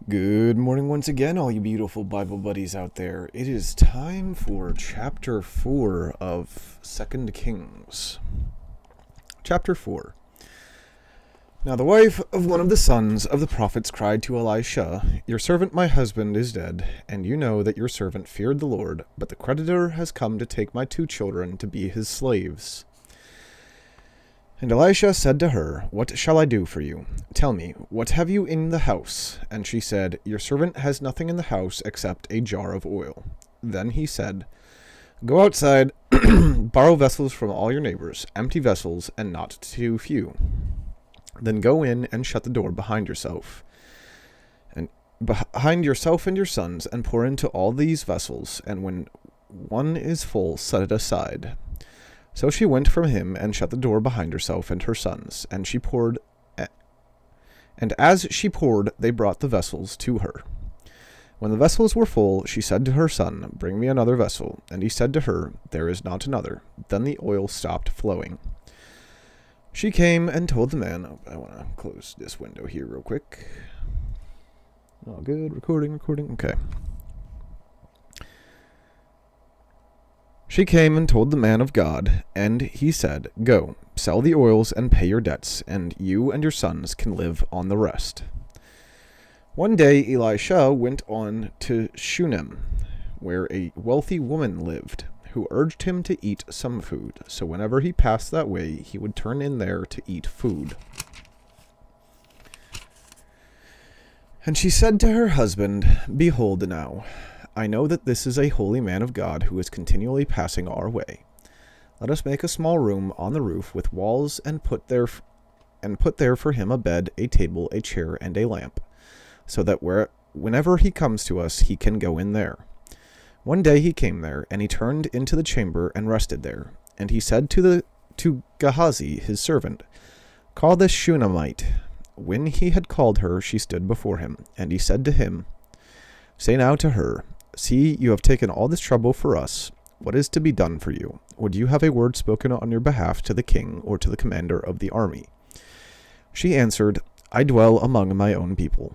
Good morning once again, all you beautiful Bible buddies out there. It is time for chapter 4 of 2 Kings. Chapter 4. Now the wife of one of the sons of the prophets cried to Elisha, "Your servant my husband is dead, and you know that your servant feared the Lord, but the creditor has come to take my 2 children to be his slaves." And Elisha said to her, "What shall I do for you? Tell me, what have you in the house?" And she said, "Your servant has nothing in the house except a jar of oil." Then he said, "Go outside, borrow vessels from all your neighbors, empty vessels, and not too few. Then go in and shut the door behind yourself and your sons, and pour into all these vessels, and when one is full, set it aside." So she went from him and shut the door behind herself and her sons, and as she poured, they brought the vessels to her. When the vessels were full, she said to her son, "Bring me another vessel." And he said to her, "There is not another." Then the oil stopped flowing. She came and told the man, I want to close this window here real quick. Oh, good, recording, okay. She came and told the man of God, and he said, "Go, sell the oils and pay your debts, and you and your sons can live on the rest." One day Elisha went on to Shunem, where a wealthy woman lived, who urged him to eat some food. So whenever he passed that way, he would turn in there to eat food. And she said to her husband, "Behold now, I know that this is a holy man of God who is continually passing our way. Let us make a small room on the roof with walls, and put there for him a bed, a table, a chair, and a lamp, so that whenever he comes to us, he can go in there." One day he came there, and he turned into the chamber and rested there. And he said to Gehazi, his servant, "Call this Shunammite." When he had called her, she stood before him, and he said to him, "Say now to her, 'See, you have taken all this trouble for us. What is to be done for you? Would you have a word spoken on your behalf to the king or to the commander of the army?" She answered, "I dwell among my own people."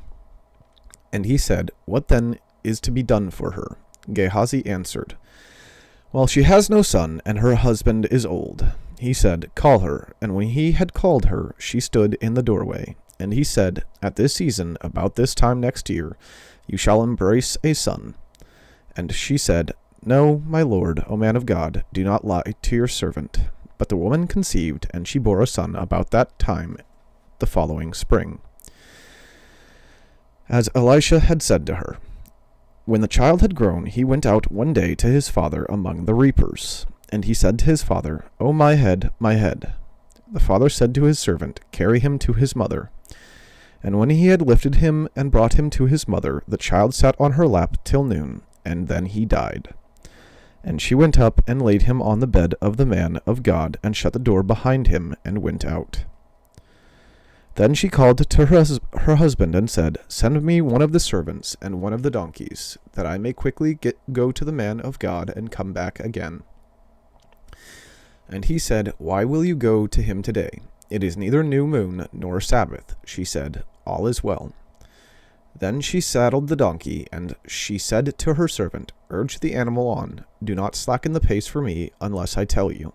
And he said, "What then is to be done for her?" Gehazi answered, "Well, she has no son, and her husband is old." He said, "Call her." And when he had called her, she stood in the doorway. And he said, "At this season, about this time next year, you shall embrace a son." And she said, "No, my lord, O man of God, do not lie to your servant." But the woman conceived, and she bore a son about that time the following spring, as Elisha had said to her. When the child had grown, he went out one day to his father among the reapers. And he said to his father, "Oh, my head, my head." The father said to his servant, "Carry him to his mother." And when he had lifted him and brought him to his mother, the child sat on her lap till noon, and then he died. And she went up and laid him on the bed of the man of God, and shut the door behind him, and went out. Then she called to her husband and said, "Send me one of the servants and one of the donkeys, that I may quickly go to the man of God and come back again." And he said, "Why will you go to him today? It is neither new moon nor Sabbath." She said, "All is well." Then she saddled the donkey, and she said to her servant, "Urge the animal on. Do not slacken the pace for me, unless I tell you."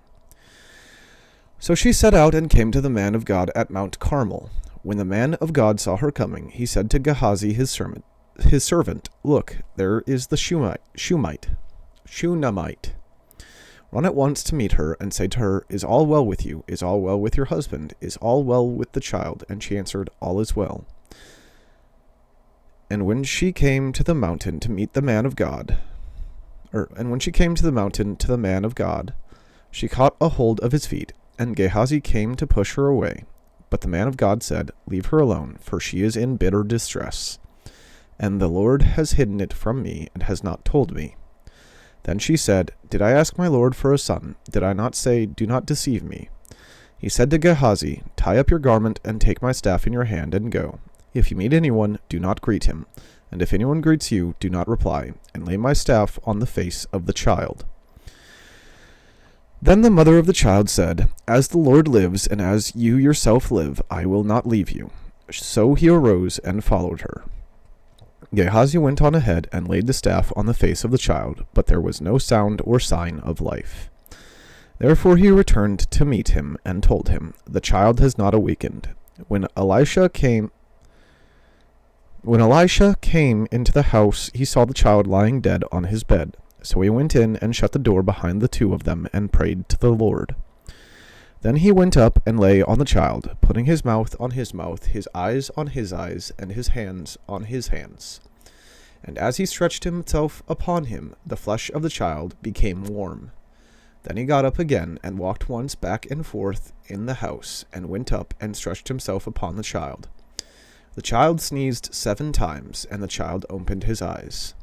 So she set out and came to the man of God at Mount Carmel. When the man of God saw her coming, he said to Gehazi his servant, "Look, there is the Shunammite. Run at once to meet her, and say to her, 'Is all well with you? Is all well with your husband? Is all well with the child?' And she answered, 'All is well.' And when she came to the mountain to meet the man of God, she caught a hold of his feet, and Gehazi came to push her away. But the man of God said, 'Leave her alone, for she is in bitter distress, and the Lord has hidden it from me and has not told me.' Then she said, 'Did I ask my lord for a son? Did I not say, do not deceive me?' He said to Gehazi, 'Tie up your garment and take my staff in your hand and go. If you meet anyone, do not greet him, and if anyone greets you, do not reply, and lay my staff on the face of the child.' Then the mother of the child said, 'As the Lord lives, and as you yourself live, I will not leave you.' So he arose and followed her. Gehazi went on ahead and laid the staff on the face of the child, but there was no sound or sign of life. Therefore he returned to meet him and told him, "The child has not awakened." When Elisha came into the house, he saw the child lying dead on his bed. So he went in and shut the door behind the two of them and prayed to the Lord. Then he went up and lay on the child, putting his mouth on his mouth, his eyes on his eyes, and his hands on his hands. And as he stretched himself upon him, the flesh of the child became warm. Then he got up again and walked once back and forth in the house, and went up and stretched himself upon the child. The child sneezed 7 times, and the child opened his eyes.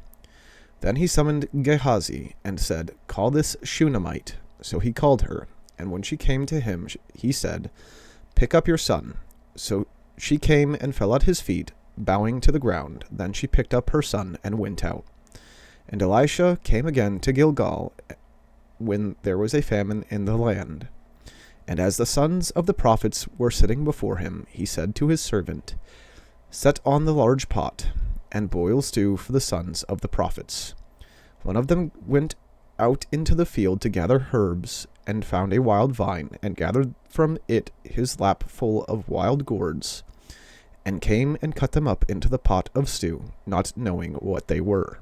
Then he summoned Gehazi and said, "Call this Shunammite." So he called her, and when she came to him, he said, "Pick up your son." So she came and fell at his feet, bowing to the ground. Then she picked up her son and went out. And Elisha came again to Gilgal when there was a famine in the land. And as the sons of the prophets were sitting before him, he said to his servant, "Set on the large pot, and boil stew for the sons of the prophets." One of them went out into the field to gather herbs, and found a wild vine, and gathered from it his lap full of wild gourds, and came and cut them up into the pot of stew, not knowing what they were.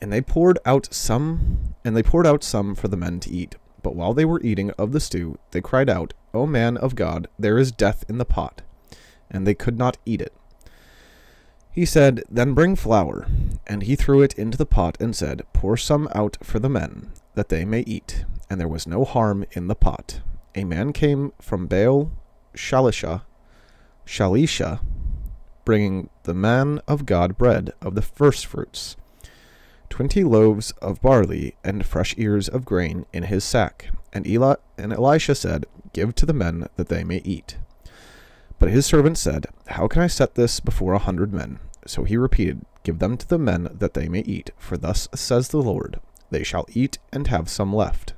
And they poured out some for the men to eat. But while they were eating of the stew, they cried out, "O man of God, there is death in the pot." And they could not eat it. He said, "Then bring flour." And he threw it into the pot and said, "Pour some out for the men, that they may eat." And there was no harm in the pot. A man came from Baal Shalisha, bringing the man of God bread of the firstfruits, 20 loaves of barley, and fresh ears of grain in his sack. And Elisha said, "Give to the men, that they may eat." But his servant said, "How can I set this before 100 men? So he repeated, "Give them to the men, that they may eat. For thus says the Lord, they shall eat and have some left."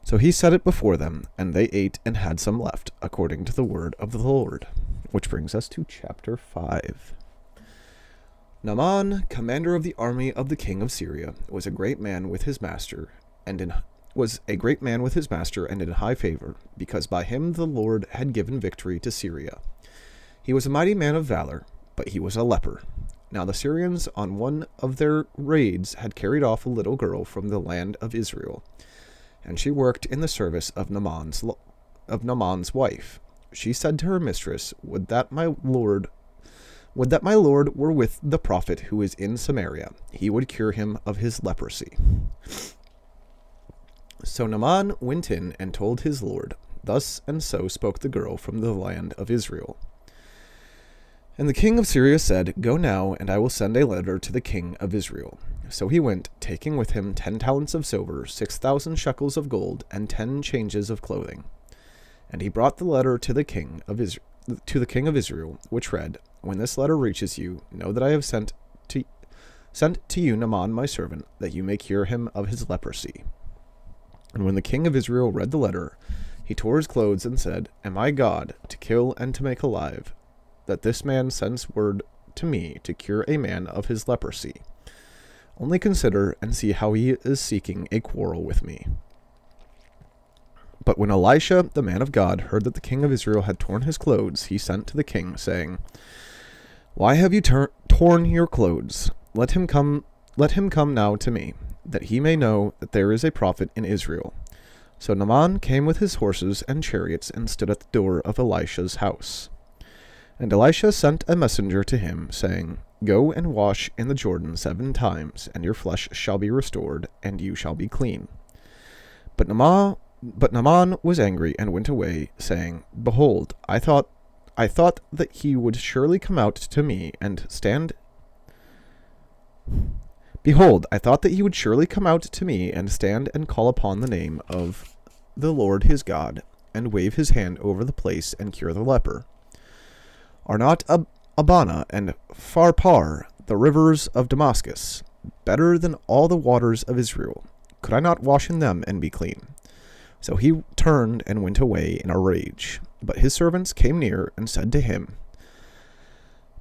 So he set it before them, and they ate and had some left, according to the word of the Lord. Which brings us to chapter 5. Naaman, commander of the army of the king of Syria, was a great man with his master, and in high favor, because by him the Lord had given victory to Syria. He was a mighty man of valor, but he was a leper. Now the Syrians on one of their raids had carried off a little girl from the land of Israel, and she worked in the service of Naaman's wife. She said to her mistress, Would that my Lord were with the prophet who is in Samaria. He would cure him of his leprosy." So Naaman went in and told his lord, "Thus and so spoke the girl from the land of Israel." And the king of Syria said, "Go now, and I will send a letter to the king of Israel." So he went, taking with him 10 talents of silver, 6,000 shekels of gold, and 10 changes of clothing. And he brought the letter to the king of Israel, which read, "When this letter reaches you, know that I have sent to you Naaman my servant, that you may cure him of his leprosy." And when the king of Israel read the letter, he tore his clothes and said, "Am I God, to kill and to make alive, that this man sends word to me to cure a man of his leprosy? Only consider and see how he is seeking a quarrel with me." But when Elisha, the man of God, heard that the king of Israel had torn his clothes, he sent to the king, saying, "Why have you torn your clothes? Let him come now to me, that he may know that there is a prophet in Israel." So Naaman came with his horses and chariots and stood at the door of Elisha's house. And Elisha sent a messenger to him, saying, "Go and wash in the Jordan 7 times, and your flesh shall be restored, and you shall be clean." But Naaman was angry and went away, saying, "Behold, I thought that he would surely come out to me and stand and call upon the name of the Lord his God, and wave his hand over the place and cure the leper. Are not Abana and Pharpar, the rivers of Damascus, better than all the waters of Israel? Could I not wash in them and be clean?" So he turned and went away in a rage. But his servants came near and said to him,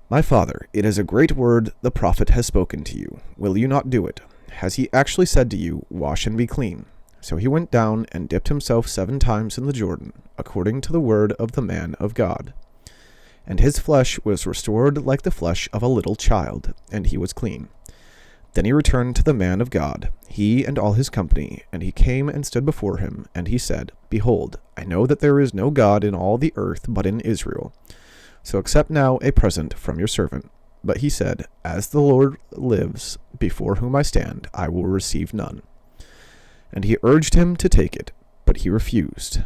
My father, it is a great word the prophet has spoken to you. Will you not do it? Has he actually said to you, wash and be clean? So he went down and dipped himself 7 times in the Jordan, according to the word of the man of God. And his flesh was restored like the flesh of a little child, and he was clean. Then he returned to the man of God, he and all his company, and he came and stood before him, and he said, Behold, I know that there is no God in all the earth but in Israel. So accept now a present from your servant. But he said, As the Lord lives, before whom I stand, I will receive none. And he urged him to take it, but he refused.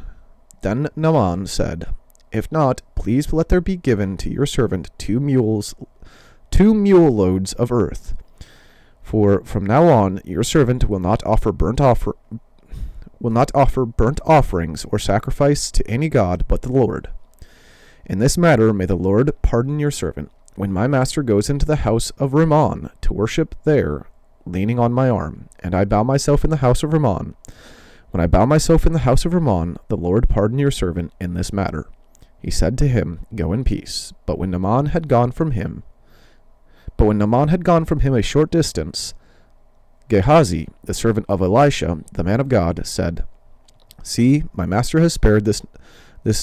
Then Naaman said, If not, please let there be given to your servant 2 mule loads of earth. For from now on your servant will not offer burnt offerings or sacrifice to any god but the Lord. In this matter may the Lord pardon your servant, when my master goes into the house of Rimmon to worship there, leaning on my arm, and I bow myself in the house of Rimmon. When I bow myself in the house of Rimmon, the Lord pardon your servant in this matter. He said to him, Go in peace. But when Naaman had gone from him a short distance, Gehazi, the servant of Elisha, the man of God, said, See, my master has spared this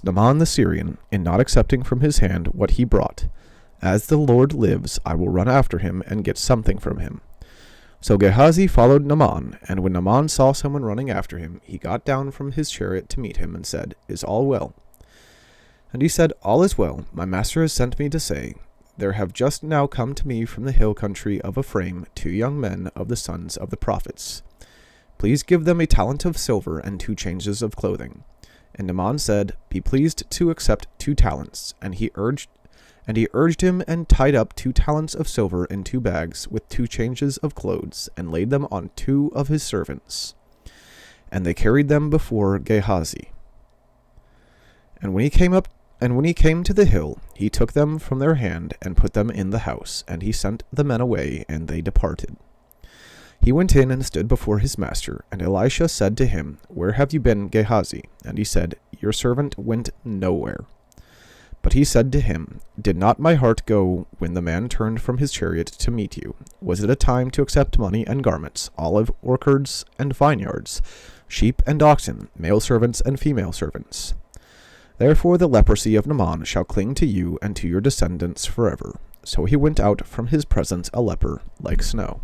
Naaman the Syrian, in not accepting from his hand what he brought. As the Lord lives, I will run after him and get something from him. So Gehazi followed Naaman, and when Naaman saw someone running after him, he got down from his chariot to meet him and said, Is all well? And he said, All is well. My master has sent me to say, There have just now come to me from the hill country of Ephraim 2 young men of the sons of the prophets. Please give them a talent of silver and 2 changes of clothing. And Naaman said, Be pleased to accept 2 talents. And he urged him and tied up 2 talents of silver in 2 bags with 2 changes of clothes, and laid them on 2 of his servants. And they carried them before Gehazi. And when he came to the hill, he took them from their hand and put them in the house, and he sent the men away, and they departed. He went in and stood before his master, and Elisha said to him, Where have you been, Gehazi? And he said, Your servant went nowhere. But he said to him, Did not my heart go when the man turned from his chariot to meet you? Was it a time to accept money and garments, olive orchards and vineyards, sheep and oxen, male servants and female servants? Therefore the leprosy of Naaman shall cling to you and to your descendants forever. So he went out from his presence a leper like snow.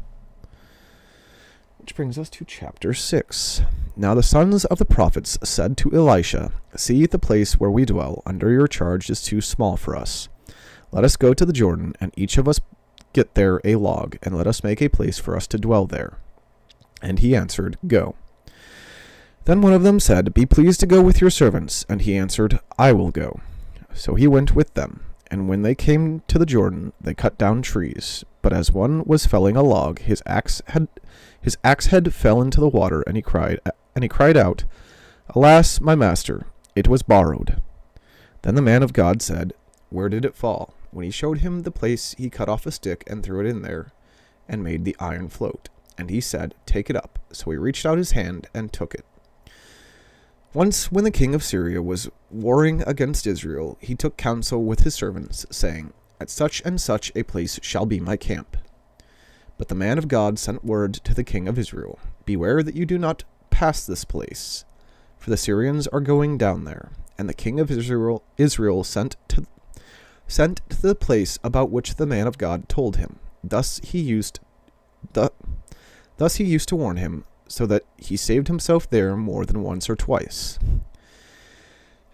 Which brings us to chapter 6. Now the sons of the prophets said to Elisha, See, the place where we dwell under your charge is too small for us. Let us go to the Jordan, and each of us get there a log, and let us make a place for us to dwell there. And he answered, Go. Then one of them said, Be pleased to go with your servants. And he answered, I will go. So he went with them. And when they came to the Jordan, they cut down trees. But as one was felling a log, his axe head fell into the water, and he cried out, Alas, my master, it was borrowed. Then the man of God said, Where did it fall? When he showed him the place, he cut off a stick and threw it in there, and made the iron float. And he said, Take it up. So he reached out his hand and took it. Once, when the king of Syria was warring against Israel, he took counsel with his servants, saying, At such and such a place shall be my camp. But the man of God sent word to the king of Israel, Beware that you do not pass this place, for the Syrians are going down there. And the king of Israel sent to the place about which the man of God told him. Thus he used to warn him, so that he saved himself there more than once or twice.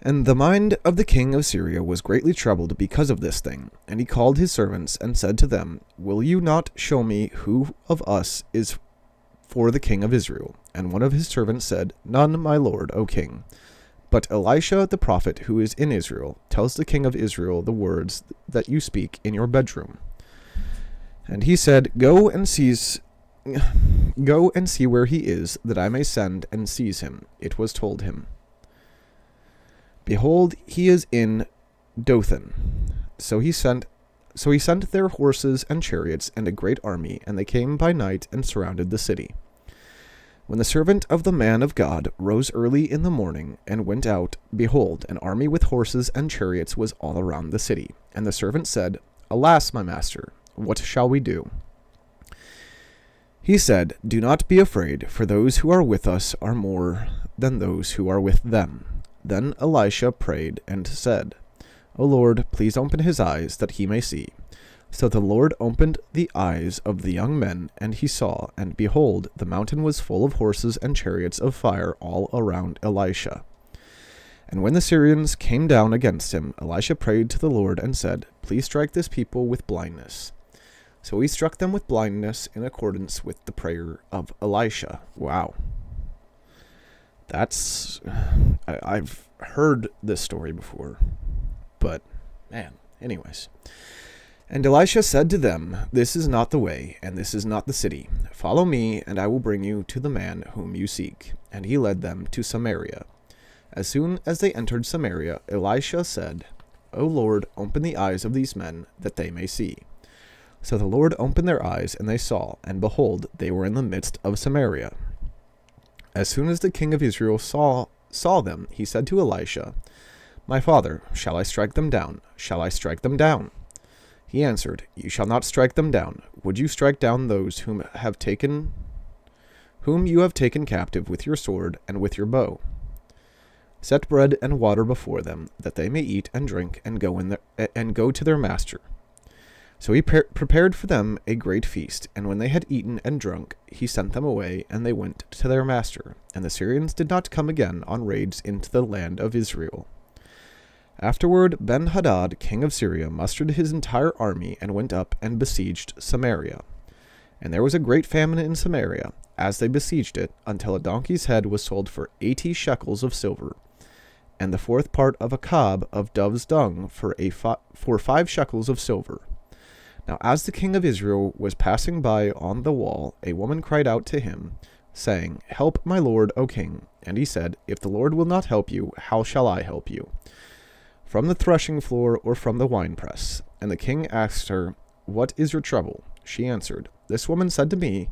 And the mind of the king of Syria was greatly troubled because of this thing. And he called his servants and said to them, Will you not show me who of us is for the king of Israel? And one of his servants said, None, my lord, O king. But Elisha the prophet, who is in Israel, tells the king of Israel the words that you speak in your bedroom. And he said, Go and see where he is, that I may send and seize him. It was told him, Behold, he is in Dothan. So he sent their horses and chariots and a great army, and they came by night and surrounded the city. When the servant of the man of God rose early in the morning and went out, behold, an army with horses and chariots was all around the city. And the servant said, "Alas, my master, what shall we do?" He said, "Do not be afraid, for those who are with us are more than those who are with them." Then Elisha prayed and said, "O Lord, please open his eyes that he may see." So the Lord opened the eyes of the young men, and he saw, and behold, the mountain was full of horses and chariots of fire all around Elisha. And when the Syrians came down against him, Elisha prayed to the Lord and said, "Please strike this people with blindness." So he struck them with blindness in accordance with the prayer of Elisha. Wow. I've heard this story before, but man, anyways. And Elisha said to them, "This is not the way, and this is not the city. Follow me, and I will bring you to the man whom you seek." And he led them to Samaria. As soon as they entered Samaria, Elisha said, "O Lord, open the eyes of these men, that they may see." So the Lord opened their eyes, and they saw, and behold, they were in the midst of Samaria. As soon as the king of Israel saw them, he said to Elisha, "My father, shall I strike them down? Shall I strike them down?" He answered, "You shall not strike them down. Would you strike down those whom you have taken captive with your sword and with your bow? Set bread and water before them, that they may eat and drink and go to their master." So he prepared for them a great feast, and when they had eaten and drunk, he sent them away, and they went to their master. And the Syrians did not come again on raids into the land of Israel. Afterward, Ben-Hadad, king of Syria, mustered his entire army and went up and besieged Samaria. And there was a great famine in Samaria, as they besieged it, until a donkey's head was sold for 80 shekels of silver, and the fourth part of a cob of dove's dung for 5 shekels of silver. Now as the king of Israel was passing by on the wall, a woman cried out to him, saying, "Help my lord, O king." And he said, "If the Lord will not help you, how shall I help you? From the threshing floor or from the winepress?" And the king asked her, "What is your trouble?" She answered, "This woman said to me,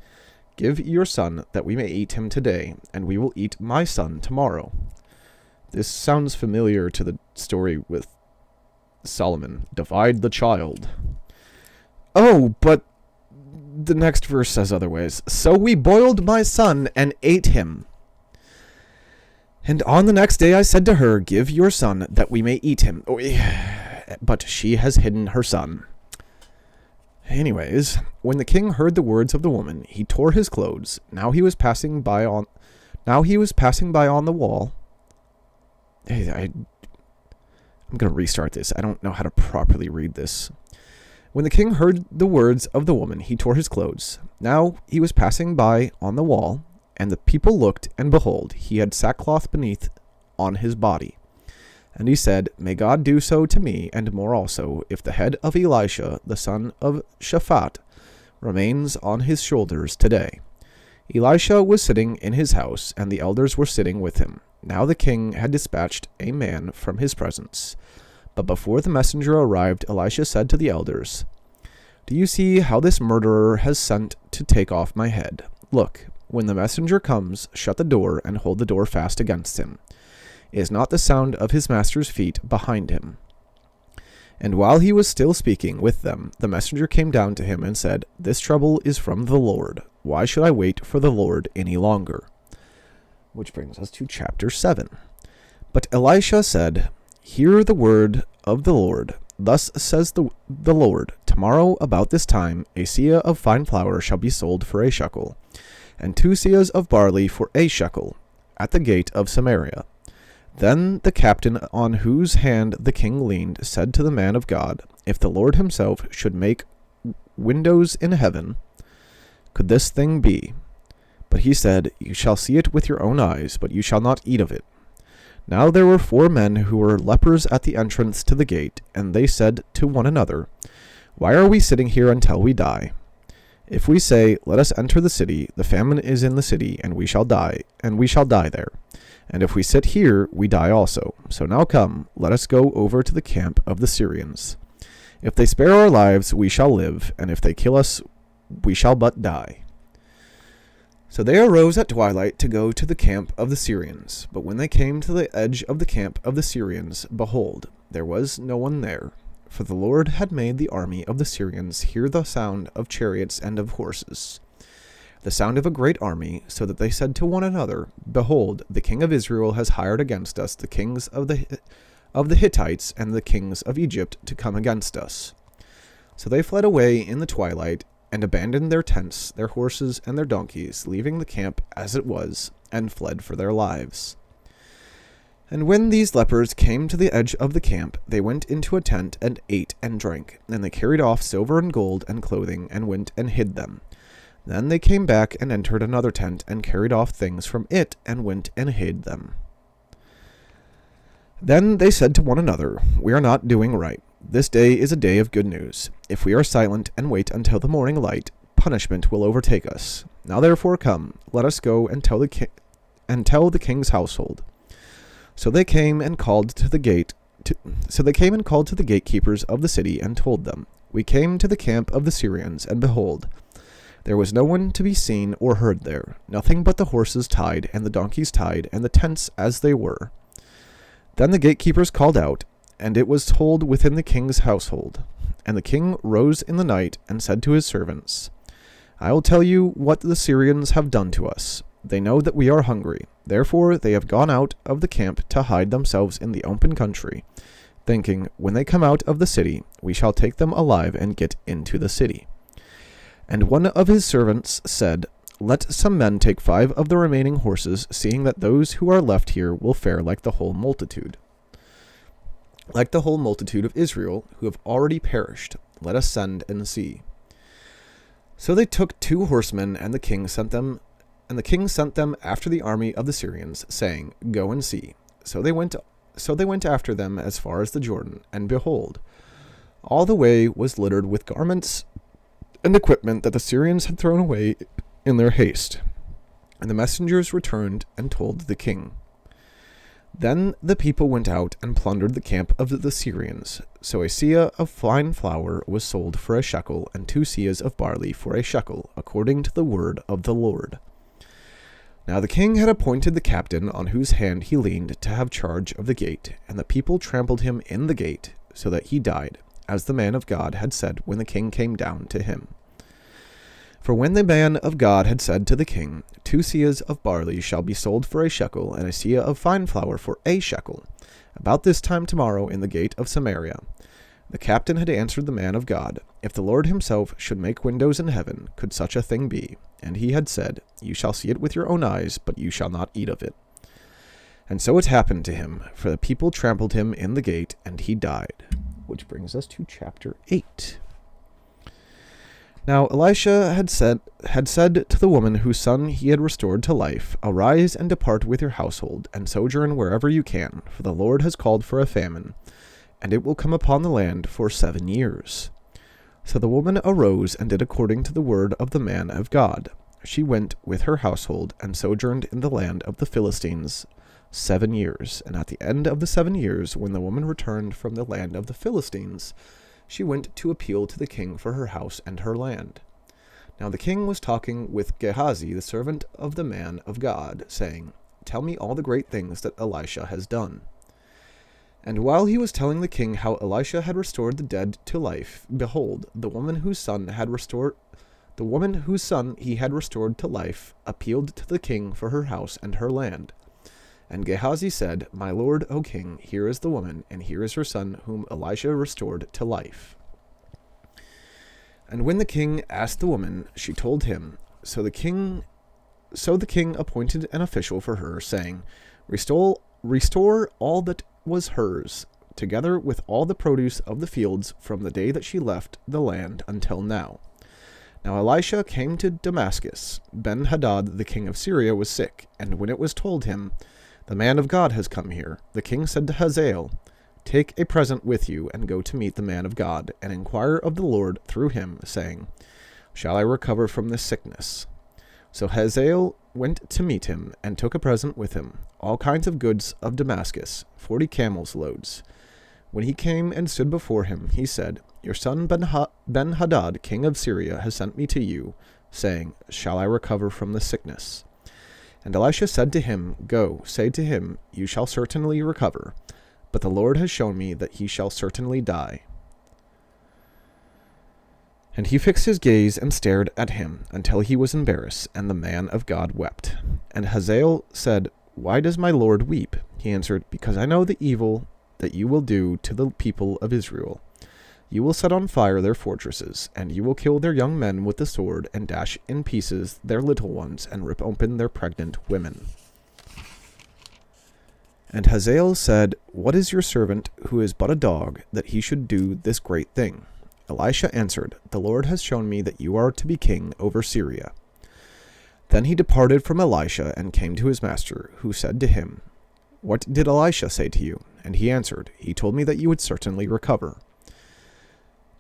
'Give your son, that we may eat him today, and we will eat my son tomorrow.'" This sounds familiar to the story with Solomon. Divide the child. Oh, but the next verse says otherwise. "So we boiled my son and ate him. And on the next day I said to her, 'Give your son, that we may eat him.'" But she has hidden her son. Anyways, when the king heard the words of the woman, he tore his clothes. Now he was passing by on the wall. I'm going to restart this. I don't know how to properly read this. When the king heard the words of the woman, he tore his clothes. Now he was passing by on the wall, and the people looked, and behold, he had sackcloth beneath on his body. And he said, "May God do so to me, and more also, if the head of Elisha, the son of Shaphat, remains on his shoulders today." Elisha was sitting in his house, and the elders were sitting with him. Now the king had dispatched a man from his presence. But before the messenger arrived, Elisha said to the elders, "Do you see how this murderer has sent to take off my head? Look, when the messenger comes, shut the door and hold the door fast against him. Is not the sound of his master's feet behind him?" And while he was still speaking with them, the messenger came down to him and said, "This trouble is from the Lord. Why should I wait for the Lord any longer?" Which brings us to chapter 7. But Elisha said, "Hear the word of the Lord. Thus says the Lord, tomorrow about this time a seah of fine flour shall be sold for a shekel, and 2 seahs of barley for a shekel, at the gate of Samaria." Then the captain on whose hand the king leaned said to the man of God, "If the Lord himself should make windows in heaven, could this thing be?" But he said, "You shall see it with your own eyes, but you shall not eat of it." Now there were 4 men who were lepers at the entrance to the gate, and they said to one another, "Why are we sitting here until we die? If we say, 'Let us enter the city,' the famine is in the city, and we shall die there. And if we sit here, we die also. So now come, let us go over to the camp of the Syrians. If they spare our lives, we shall live, and if they kill us, we shall but die." So they arose at twilight to go to the camp of the Syrians. But when they came to the edge of the camp of the Syrians, behold, there was no one there. for the Lord had made the army of the Syrians hear the sound of chariots and of horses, the sound of a great army, so that they said to one another, Behold, the king of Israel has hired against us the kings of the Hittites and the kings of Egypt to come against us. So they fled away in the twilight, and abandoned their tents, their horses, and their donkeys, leaving the camp as it was, and fled for their lives. And when these lepers came to the edge of the camp, they went into a tent, and ate and drank, and they carried off silver and gold and clothing, and went and hid them. Then they came back and entered another tent, and carried off things from it, and went and hid them. Then they said to one another, We are not doing right. This day is a day of good news. If we are silent and wait until the morning light, punishment will overtake us. Now therefore come, let us go and tell the king's household. So they came and called to the gatekeepers of the city, and told them, We came to the camp of the Syrians, and behold, there was no one to be seen or heard there, nothing but the horses tied, and the donkeys tied, and the tents as they were. Then the gatekeepers called out, and it was told within the king's household. And the king rose in the night, and said to his servants, I will tell you what the Syrians have done to us. They know that we are hungry. Therefore they have gone out of the camp to hide themselves in the open country, thinking, When they come out of the city, we shall take them alive and get into the city. And one of his servants said, Let some men take 5 of the remaining horses, seeing that those who are left here will fare like the whole multitude. Like the whole multitude of Israel, who have already perished. Let us send and see. So they took 2 horsemen, and the king sent them after the army of the Syrians, saying, Go and see. So they went after them as far as the Jordan, and behold, all the way was littered with garments and equipment that the Syrians had thrown away in their haste. And the messengers returned and told the king. Then the people went out and plundered the camp of the Syrians. So a seah of fine flour was sold for a shekel, and 2 seahs of barley for a shekel, according to the word of the Lord. Now the king had appointed the captain on whose hand he leaned to have charge of the gate, and the people trampled him in the gate, so that he died, as the man of God had said when the king came down to him. For when the man of God had said to the king, 2 seahs of barley shall be sold for a shekel, and a seah of fine flour for a shekel, about this time tomorrow in the gate of Samaria, the captain had answered the man of God, If the Lord himself should make windows in heaven, could such a thing be? And he had said, You shall see it with your own eyes, but you shall not eat of it. And so it happened to him, for the people trampled him in the gate, and he died. Which brings us to chapter 8. Now Elisha had said to the woman whose son he had restored to life, Arise and depart with your household, and sojourn wherever you can, for the Lord has called for a famine, and it will come upon the land for 7 years. So the woman arose and did according to the word of the man of God. She went with her household, and sojourned in the land of the Philistines 7 years. And at the end of the 7 years, when the woman returned from the land of the Philistines, she went to appeal to the king for her house and her land. Now the king was talking with Gehazi, the servant of the man of God, saying, Tell me all the great things that Elisha has done. And while he was telling the king how Elisha had restored the dead to life, behold, the woman whose son he had restored to life appealed to the king for her house and her land. And Gehazi said, My lord, O king, here is the woman, and here is her son, whom Elisha restored to life. And when the king asked the woman, she told him. So the king appointed an official for her, saying, Restore all that was hers, together with all the produce of the fields from the day that she left the land until now. Now Elisha came to Damascus. Ben-Hadad, the king of Syria, was sick, and when it was told him, The man of God has come here, the king said to Hazael, Take a present with you, and go to meet the man of God, and inquire of the Lord through him, saying, Shall I recover from this sickness? So Hazael went to meet him, and took a present with him, all kinds of goods of Damascus, 40 camels' loads. When he came and stood before him, he said, Your son Ben-Hadad, king of Syria, has sent me to you, saying, Shall I recover from this sickness? And Elisha said to him, Go, say to him, You shall certainly recover, but the Lord has shown me that he shall certainly die. And he fixed his gaze and stared at him until he was embarrassed, and the man of God wept. And Hazael said, Why does my lord weep? He answered, Because I know the evil that you will do to the people of Israel. You will set on fire their fortresses, and you will kill their young men with the sword, and dash in pieces their little ones, and rip open their pregnant women. And Hazael said, What is your servant, who is but a dog, that he should do this great thing? Elisha answered, The Lord has shown me that you are to be king over Syria. Then he departed from Elisha and came to his master, who said to him, What did Elisha say to you? And he answered, He told me that you would certainly recover.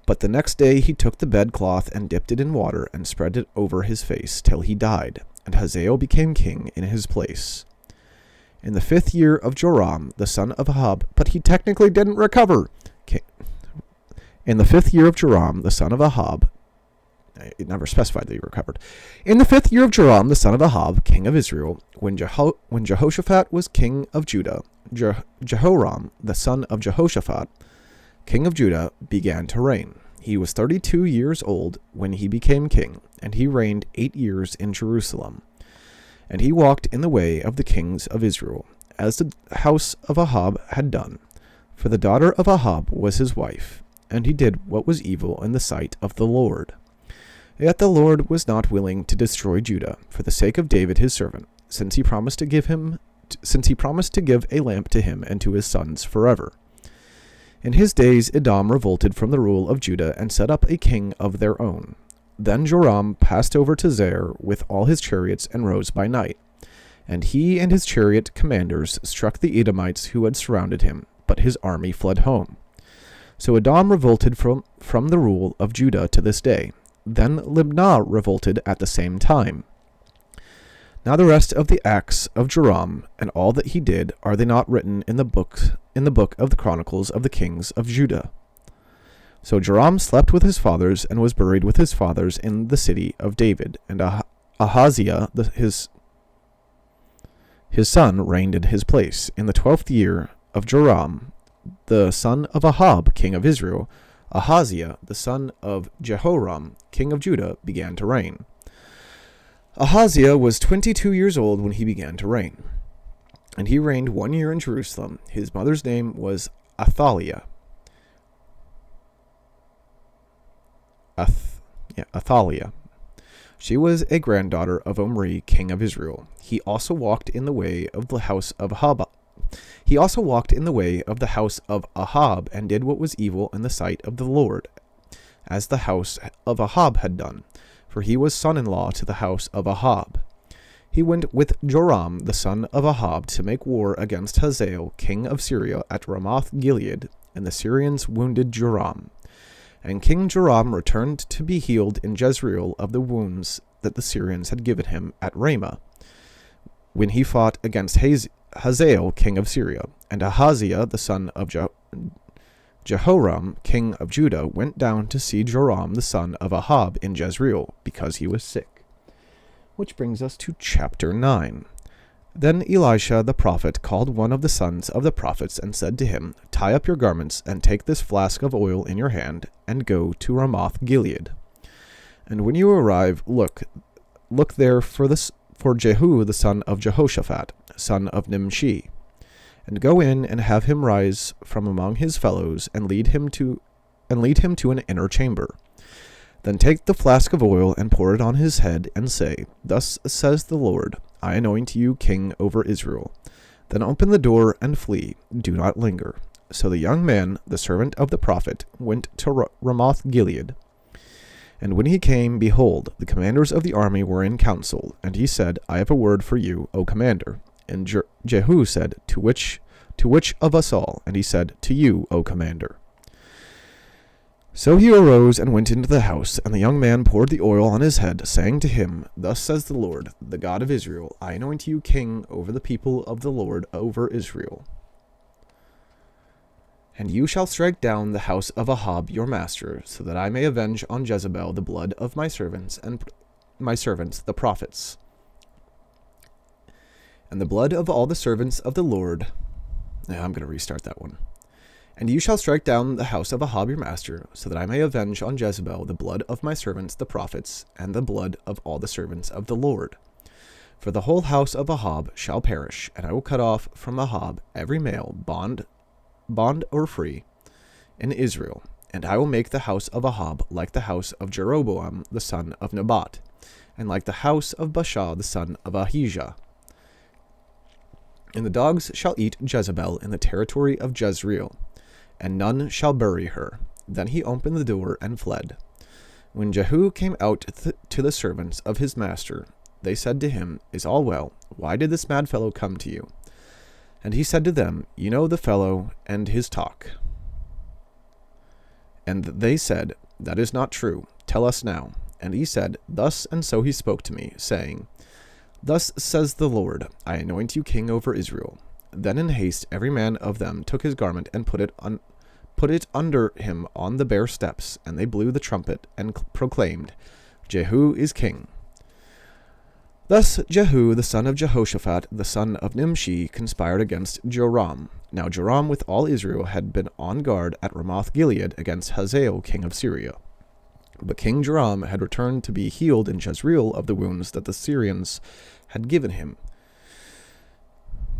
But the next day he took the bedcloth and dipped it in water and spread it over his face till he died, and Hazael became king in his place. In the 5th year of Joram, the son of Ahab, but he technically didn't recover. In the 5th year of Joram, the son of Ahab, it never specified that he recovered. In the 5th year of Joram, the son of Ahab, king of Israel, when Jehoshaphat was king of Judah, Jehoram, the son of Jehoshaphat, king of Judah, began to reign. He was 32 years old when he became king, and he reigned 8 years in Jerusalem. And he walked in the way of the kings of Israel, as the house of Ahab had done, for the daughter of Ahab was his wife. And he did what was evil in the sight of the Lord. Yet the Lord was not willing to destroy Judah for the sake of David his servant, since he promised to give a lamp to him and to his sons forever. In his days Edom revolted from the rule of Judah and set up a king of their own. Then Joram passed over to Zair with all his chariots and rose by night. And he and his chariot commanders struck the Edomites who had surrounded him, but his army fled home. So Edom revolted from the rule of Judah to this day. Then Libnah revolted at the same time. Now the rest of the acts of Joram and all that he did, are they not written in the book of the Chronicles of the kings of Judah? So Joram slept with his fathers and was buried with his fathers in the city of David, and Ahaziah his son reigned in his place. In the 12th year of Joram, the son of Ahab, king of Israel, Ahaziah, the son of Jehoram, king of Judah, began to reign. Ahaziah was 22 years old when he began to reign, and he reigned 1 year in Jerusalem. His mother's name was Athaliah. Athaliah. She was a granddaughter of Omri, king of Israel. He also walked in the way of the house of Ahab. And did what was evil in the sight of the Lord, as the house of Ahab had done, for he was son-in-law to the house of Ahab. He went with Joram the son of Ahab to make war against Hazael, king of Syria, at Ramoth-Gilead, and the Syrians wounded Joram. And King Joram returned to be healed in Jezreel of the wounds that the Syrians had given him at Ramah, when he fought against Hazael, king of Syria. And Ahaziah, the son of Jehoram, king of Judah, went down to see Joram, the son of Ahab, in Jezreel, because he was sick. Which brings us to chapter 9. Then Elisha the prophet called one of the sons of the prophets and said to him, Tie up your garments, and take this flask of oil in your hand, and go to Ramoth-Gilead. And when you arrive, look there for Jehu the son of Jehoshaphat, son of Nimshi, and go in and have him rise from among his fellows, and lead him to an inner chamber. Then take the flask of oil and pour it on his head, and say, Thus says the Lord, I anoint you king over Israel. Then open the door and flee, do not linger. So the young man, the servant of the prophet, went to Ramoth-Gilead. And when he came, behold, the commanders of the army were in council, and he said, I have a word for you, O commander. And Jehu said, To which of us all? And he said, To you, O commander. So he arose and went into the house, and the young man poured the oil on his head, saying to him, Thus says the Lord, the God of Israel, I anoint you king over the people of the Lord over Israel. And you shall strike down the house of Ahab your master, so that I may avenge on Jezebel the blood of my servants the prophets, and the blood of all the servants of the Lord. I'm going to restart that one. And you shall strike down the house of Ahab your master, so that I may avenge on Jezebel the blood of my servants the prophets, and the blood of all the servants of the Lord. For the whole house of Ahab shall perish, and I will cut off from Ahab every male, bond or free, in Israel. And I will make the house of Ahab like the house of Jeroboam the son of Nebat, and like the house of Baasha the son of Ahijah. And the dogs shall eat Jezebel in the territory of Jezreel, and none shall bury her. Then he opened the door and fled. When Jehu came out to the servants of his master, they said to him, Is all well? Why did this mad fellow come to you? And he said to them, You know the fellow and his talk. And they said, That is not true. Tell us now. And he said, Thus and so he spoke to me, saying, Thus says the Lord, I anoint you king over Israel. Then in haste every man of them took his garment and put it under him on the bare steps, and they blew the trumpet and proclaimed, Jehu is king. Thus Jehu the son of Jehoshaphat the son of Nimshi conspired against Joram. Now Joram with all Israel had been on guard at Ramoth-Gilead against Hazael king of Syria. But King Joram had returned to be healed in Jezreel of the wounds that the Syrians had given him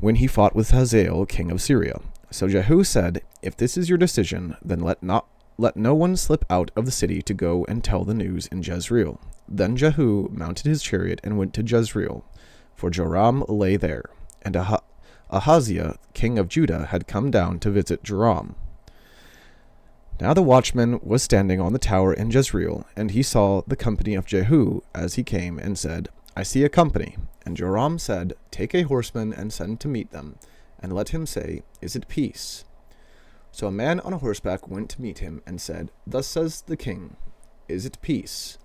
when he fought with Hazael king of Syria. So Jehu said, If this is your decision, then let no one slip out of the city to go and tell the news in Jezreel. Then Jehu mounted his chariot and went to Jezreel, for Joram lay there, and Ahaziah king of Judah had come down to visit Joram. Now the watchman was standing on the tower in Jezreel, and he saw the company of Jehu as he came, and said, I see a company. And Joram said, Take a horseman and send to meet them, and let him say, Is it peace? So a man on a horseback went to meet him, and said, Thus says the king, Is it peace?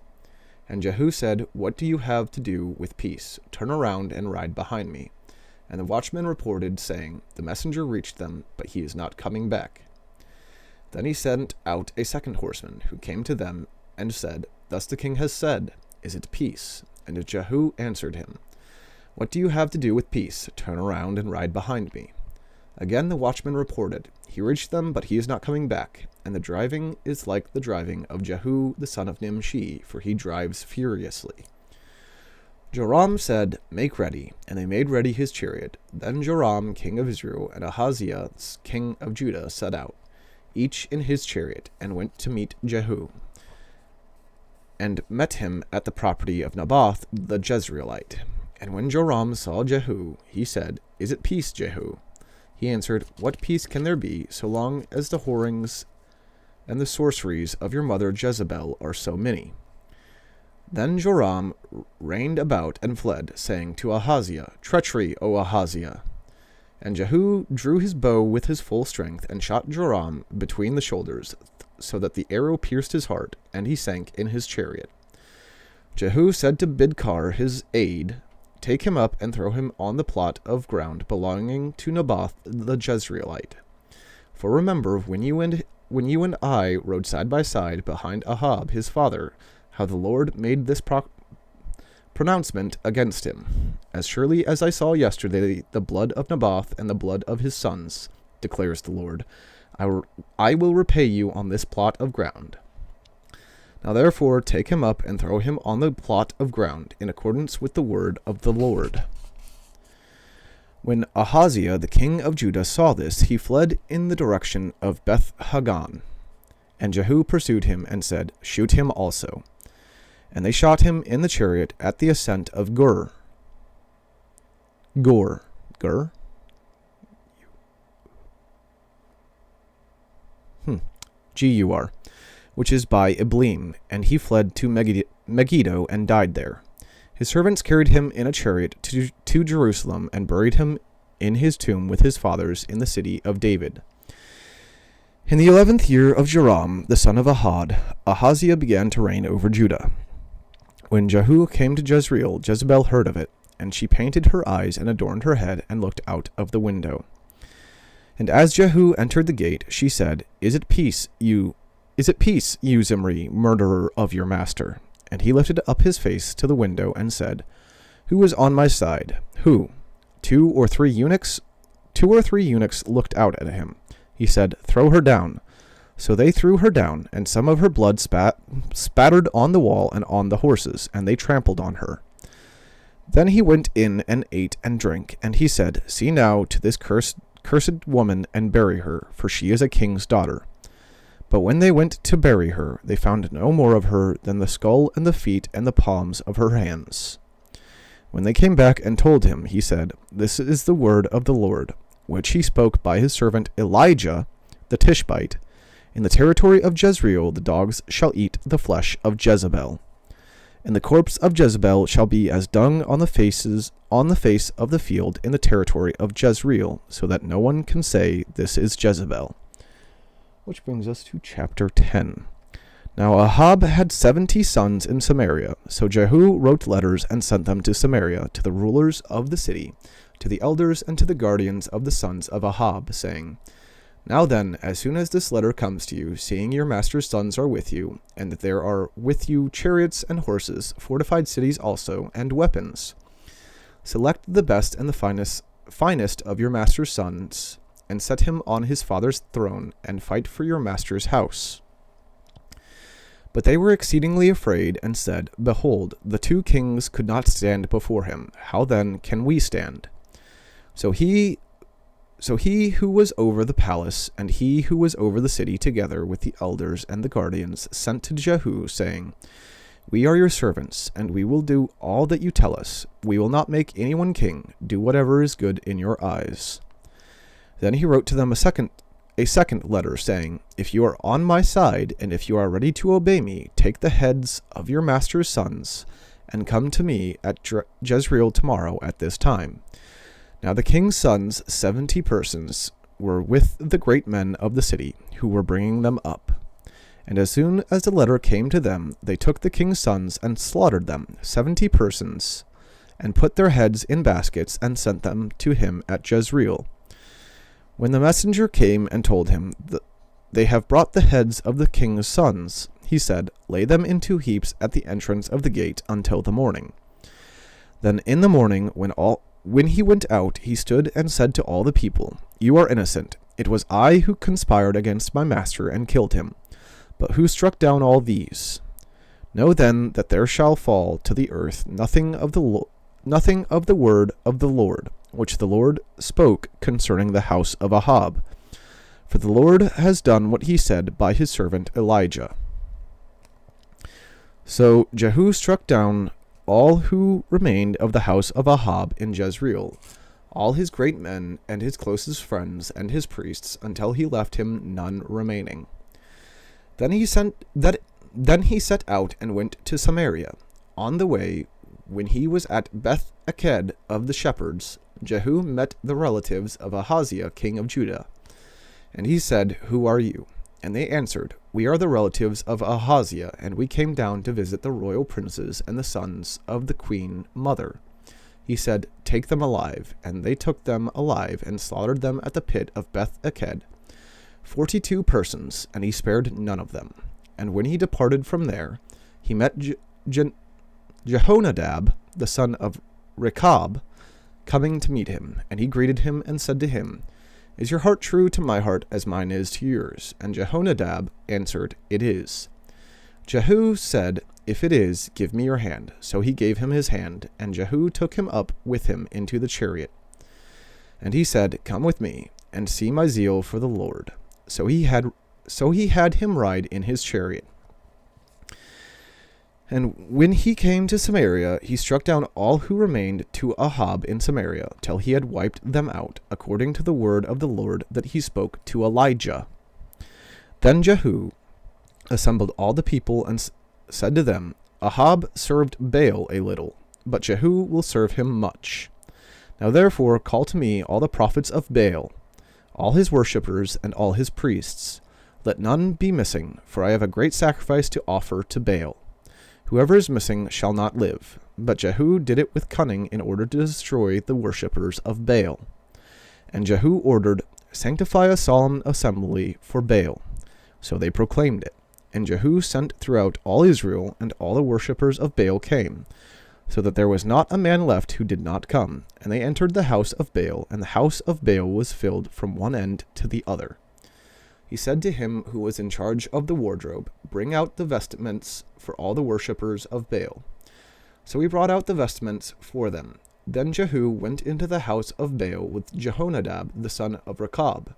And Jehu said, What do you have to do with peace? Turn around and ride behind me. And the watchman reported, saying, The messenger reached them, but he is not coming back. Then he sent out a second horseman, who came to them, and said, Thus the king has said, Is it peace? And Jehu answered him, What do you have to do with peace? Turn around and ride behind me. Again the watchman reported, He reached them, but he is not coming back. And the driving is like the driving of Jehu the son of Nimshi, for he drives furiously. Joram said, Make ready. And they made ready his chariot. Then Joram king of Israel and Ahaziah king of Judah set out, each in his chariot, and went to meet Jehu, and met him at the property of Naboth the Jezreelite. And when Joram saw Jehu, he said, Is it peace, Jehu? He answered, What peace can there be, so long as the whorings and the sorceries of your mother Jezebel are so many? Then Joram reined about and fled, saying to Ahaziah, Treachery, O Ahaziah! And Jehu drew his bow with his full strength, and shot Joram between the shoulders, so that the arrow pierced his heart, and he sank in his chariot. Jehu said to Bidkar his aide, Take him up and throw him on the plot of ground belonging to Naboth the Jezreelite. For remember, when you and I rode side by side behind Ahab his father, how the Lord made this pronouncement against him. As surely as I saw yesterday the blood of Naboth and the blood of his sons, declares the Lord, I will repay you on this plot of ground. Now therefore take him up and throw him on the plot of ground, in accordance with the word of the Lord. When Ahaziah the king of Judah saw this, he fled in the direction of Beth-Hagan. And Jehu pursued him and said, Shoot him also. And they shot him in the chariot at the ascent of Gur. Gur? Gur, which is by Iblim, and he fled to Megiddo and died there. His servants carried him in a chariot to Jerusalem and buried him in his tomb with his fathers in the city of David. In the 11th year of Joram, the son of Ahad, Ahaziah began to reign over Judah. When Jehu came to Jezreel, Jezebel heard of it, and she painted her eyes and adorned her head and looked out of the window. And as Jehu entered the gate, she said, Is it peace, you Zimri, murderer of your master? And he lifted up his face to the window and said, Who is on my side? Who? Two or three eunuchs looked out at him. He said, "Throw her down." So they threw her down, and some of her blood spattered on the wall and on the horses, and they trampled on her. Then he went in and ate and drank, and he said, "See now to this cursed woman, and bury her, for she is a king's daughter." But when they went to bury her, they found no more of her than the skull and the feet and the palms of her hands. When they came back and told him, he said, "This is the word of the Lord, which he spoke by his servant Elijah the Tishbite. In the territory of Jezreel the dogs shall eat the flesh of Jezebel. And the corpse of Jezebel shall be as dung on the face of the field in the territory of Jezreel, so that no one can say, 'This is Jezebel.'" Which brings us to chapter 10. Now Ahab had 70 sons in Samaria, so Jehu wrote letters and sent them to Samaria, to the rulers of the city, to the elders and to the guardians of the sons of Ahab, saying, "Now then, as soon as this letter comes to you, seeing your master's sons are with you, and that there are with you chariots and horses, fortified cities also, and weapons, select the best and the finest of your master's sons, and set him on his father's throne, and fight for your master's house." But they were exceedingly afraid, and said, "Behold, the 2 kings could not stand before him. How then can we stand?" So he who was over the palace, and he who was over the city, together with the elders and the guardians, sent to Jehu, saying, "We are your servants, and we will do all that you tell us. We will not make anyone king. Do whatever is good in your eyes." Then he wrote to them a second letter, saying, "If you are on my side, and if you are ready to obey me, take the heads of your master's sons, and come to me at Jezreel tomorrow at this time." Now the king's sons, 70 persons, were with the great men of the city, who were bringing them up. And as soon as the letter came to them, they took the king's sons and slaughtered them, 70 persons, and put their heads in baskets and sent them to him at Jezreel. When the messenger came and told him, "They have brought the heads of the king's sons," he said, "Lay them in 2 heaps at the entrance of the gate until the morning." Then in the morning, when he went out, he stood and said to all the people, "You are innocent. It was I who conspired against my master and killed him. But who struck down all these? Know then that there shall fall to the earth nothing of the word of the Lord, which the Lord spoke concerning the house of Ahab. For the Lord has done what he said by his servant Elijah." So Jehu struck down all who remained of the house of Ahab in Jezreel, all his great men and his closest friends and his priests, until he left him none remaining. Then he set out and went to Samaria. On the way, when he was at Beth-Eked of the shepherds, Jehu met the relatives of Ahaziah, king of Judah. And he said, "Who are you?" And they answered, "We are the relatives of Ahaziah, and we came down to visit the royal princes and the sons of the queen mother." He said, "Take them alive." And they took them alive and slaughtered them at the pit of Beth-Eked, 42 persons, and he spared none of them. And when he departed from there, he met Jehonadab, the son of Rechab, coming to meet him. And he greeted him and said to him, "Is your heart true to my heart as mine is to yours?" And Jehonadab answered, "It is." Jehu said, "If it is, give me your hand." So he gave him his hand, and Jehu took him up with him into the chariot. And he said, "Come with me, and see my zeal for the Lord." So he had him ride in his chariot. And when he came to Samaria, he struck down all who remained to Ahab in Samaria, till he had wiped them out, according to the word of the Lord that he spoke to Elijah. Then Jehu assembled all the people and said to them, "Ahab served Baal a little, but Jehu will serve him much. Now therefore call to me all the prophets of Baal, all his worshippers and all his priests. Let none be missing, for I have a great sacrifice to offer to Baal. Whoever is missing shall not live." But Jehu did it with cunning in order to destroy the worshippers of Baal. And Jehu ordered, "Sanctify a solemn assembly for Baal." So they proclaimed it. And Jehu sent throughout all Israel, and all the worshippers of Baal came, so that there was not a man left who did not come. And they entered the house of Baal, and the house of Baal was filled from one end to the other. he said to him who was in charge of the wardrobe, "Bring out the vestments for all the worshippers of Baal." So he brought out the vestments for them. Then Jehu went into the house of Baal with Jehonadab the son of Rechab.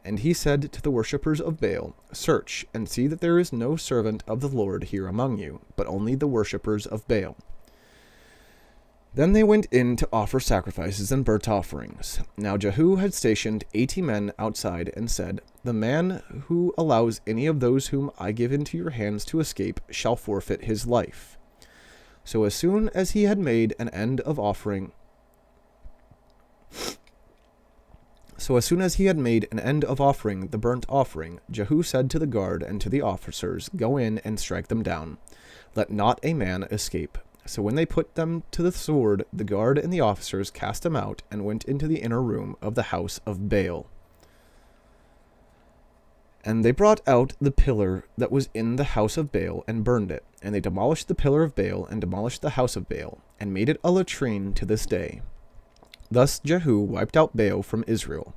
And he said to the worshippers of Baal, "Search, and see that there is no servant of the Lord here among you, but only the worshippers of Baal." Then they went in to offer sacrifices and burnt offerings. Now Jehu had stationed 80 men outside, and said, "The man who allows any of those whom I give into your hands to escape shall forfeit his life." So as soon as he had made an end of offering the burnt offering, Jehu said to the guard and to the officers, "Go in and strike them down. Let not a man escape." So when they put them to the sword, the guard and the officers cast them out and went into the inner room of the house of Baal. And they brought out the pillar that was in the house of Baal and burned it. And they demolished the pillar of Baal and demolished the house of Baal, and made it a latrine to this day. Thus Jehu wiped out Baal from Israel.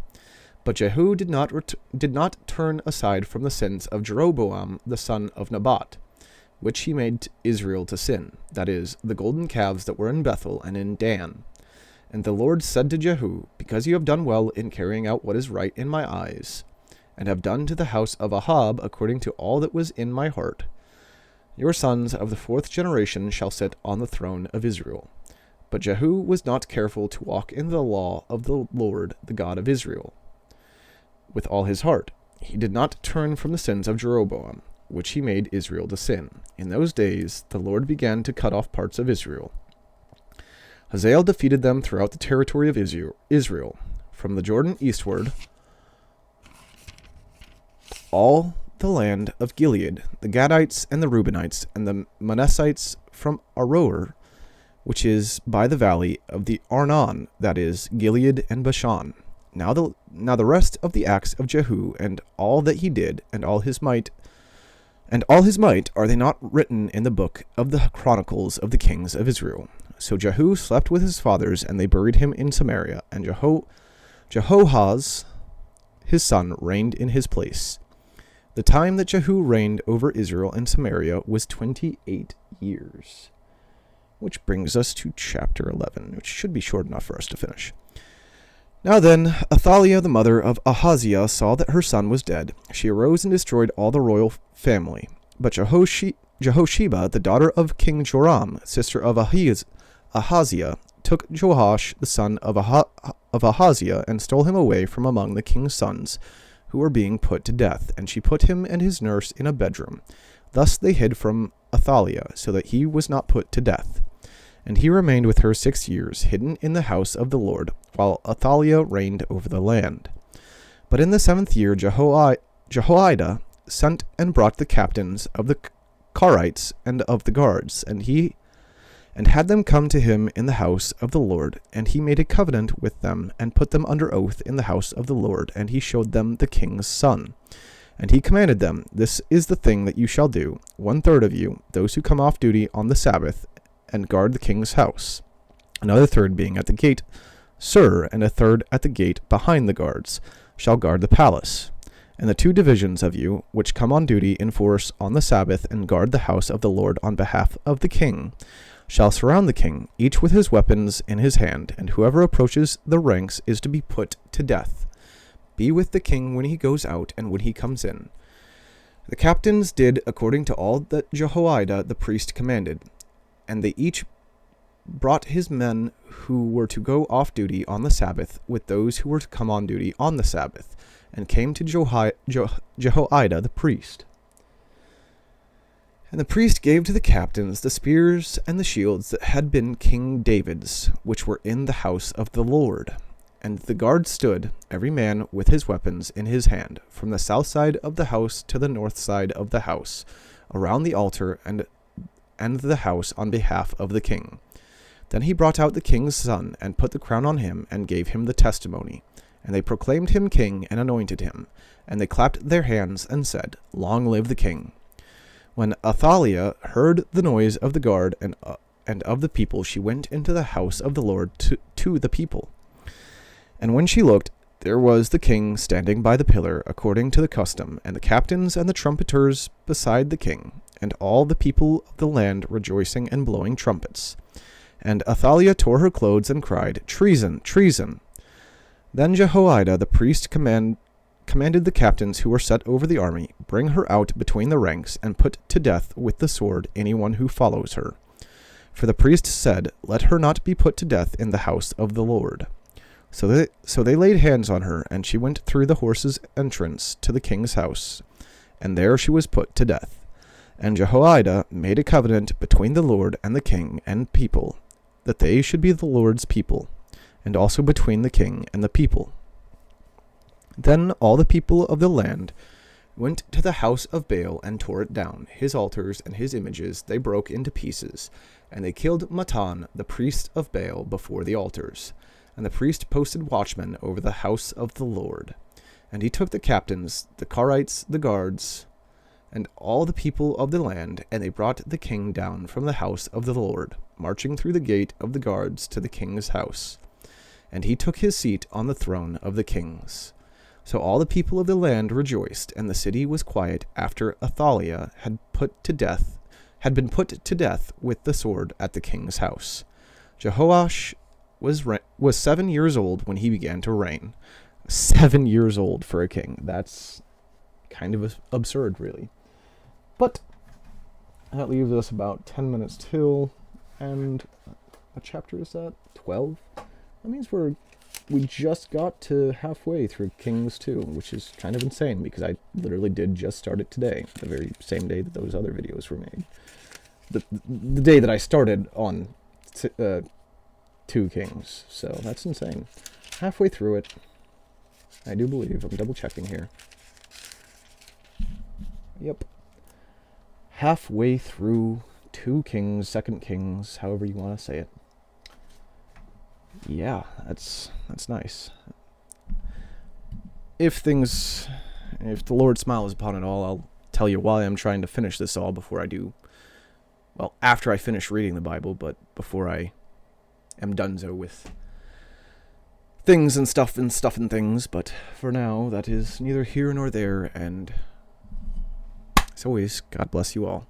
But Jehu did not turn aside from the sins of Jeroboam the son of Nebat, which he made Israel to sin, that is, the golden calves that were in Bethel and in Dan. And the Lord said to Jehu, "Because you have done well in carrying out what is right in my eyes, and have done to the house of Ahab according to all that was in my heart, your sons of the 4th generation shall sit on the throne of Israel." But Jehu was not careful to walk in the law of the Lord, the God of Israel, with all his heart. He did not turn from the sins of Jeroboam, which he made Israel to sin. In those days the Lord began to cut off parts of Israel. Hazael defeated them throughout the territory of Israel, from the Jordan eastward, all the land of Gilead, the Gadites and the Reubenites, and the Manassites from Aroer, which is by the valley of the Arnon, that is, Gilead and Bashan. Now the rest of the acts of Jehu, and all that he did, and all his might, are they not written in the book of the Chronicles of the kings of Israel? So Jehu slept with his fathers, and they buried him in Samaria, and Jehoahaz his son reigned in his place. The time that Jehu reigned over Israel and Samaria was 28 years. Which brings us to chapter 11, which should be short enough for us to finish. Now then, Athaliah, the mother of Ahaziah, saw that her son was dead. She arose and destroyed all the royal family. But Jehosheba, the daughter of King Joram, sister of Ahaziah, took Joash, the son of Ahaziah, and stole him away from among the king's sons, who were being put to death, and she put him and his nurse in a bedroom. Thus they hid from Athaliah, so that he was not put to death. And he remained with her 6 years, hidden in the house of the Lord, while Athaliah reigned over the land. But in the 7th year Jehoiada sent and brought the captains of the Carites and of the guards, and had them come to him in the house of the Lord, and he made a covenant with them, and put them under oath in the house of the Lord, and he showed them the king's son. And he commanded them, "This is the thing that you shall do, 1/3 of you, those who come off duty on the Sabbath, and guard the king's house, another third being at the gate Sur, and a third at the gate behind the guards, shall guard the palace. And the 2 divisions of you, which come on duty in force on the Sabbath, and guard the house of the Lord on behalf of the king, shall surround the king, each with his weapons in his hand, and whoever approaches the ranks is to be put to death. Be with the king when he goes out and when he comes in." The captains did according to all that Jehoiada the priest commanded, and they each brought his men who were to go off duty on the Sabbath with those who were to come on duty on the Sabbath, and came to Jehoiada the priest. And the priest gave to the captains the spears and the shields that had been King David's, which were in the house of the Lord. And the guard stood, every man with his weapons in his hand, from the south side of the house to the north side of the house, around the altar and the house on behalf of the king. Then he brought out the king's son, and put the crown on him, and gave him the testimony. And they proclaimed him king, and anointed him. And they clapped their hands, and said, "Long live the king." When Athaliah heard the noise of the guard and of the people, she went into the house of the Lord to the people. And when she looked, There was the king standing by the pillar according to the custom, and the captains and the trumpeters beside the king, and all the people of the land rejoicing and blowing trumpets. And Athaliah tore her clothes and cried, Treason! Treason! Then Jehoiada the priest commanded the captains who were set over the army, Bring her out between the ranks, and put to death with the sword anyone who follows her. For the priest said, Let her not be put to death in the house of the Lord. So they laid hands on her, and she went through the horses' entrance to the king's house, and there she was put to death. And Jehoiada made a covenant between the Lord and the king and people, that they should be the Lord's people, and also between the king and the people. Then all the people of the land went to the house of Baal and tore it down. His altars and his images they broke into pieces, and they killed Matan, the priest of Baal, before the altars. And the priest posted watchmen over the house of the Lord. And he took the captains, the Carites, the guards, and all the people of the land, and they brought the king down from the house of the Lord, marching through the gate of the guards to the king's house. And he took his seat on the throne of the kings. So all the people of the land rejoiced, and the city was quiet after Athaliah had been put to death with the sword at the king's house. Jehoash was 7 years old when he began to reign. 7 years old for a king. That's kind of absurd, really. But that leaves us about 10 minutes till, and what chapter is that? 12? That means we just got to halfway through Kings 2, which is kind of insane because I literally did just start it today, the very same day that those other videos were made. The day that I started on 2 Kings, so that's insane. Halfway through it, I do believe. I'm double checking here. Yep. Halfway through 2 Kings, 2 Kings, however you want to say it. Yeah, that's nice. If the Lord smiles upon it all, I'll tell you why I'm trying to finish this all before I do. Well, after I finish reading the Bible, but before I am donezo with things and stuff and things. But for now, that is neither here nor there, and as always, God bless you all.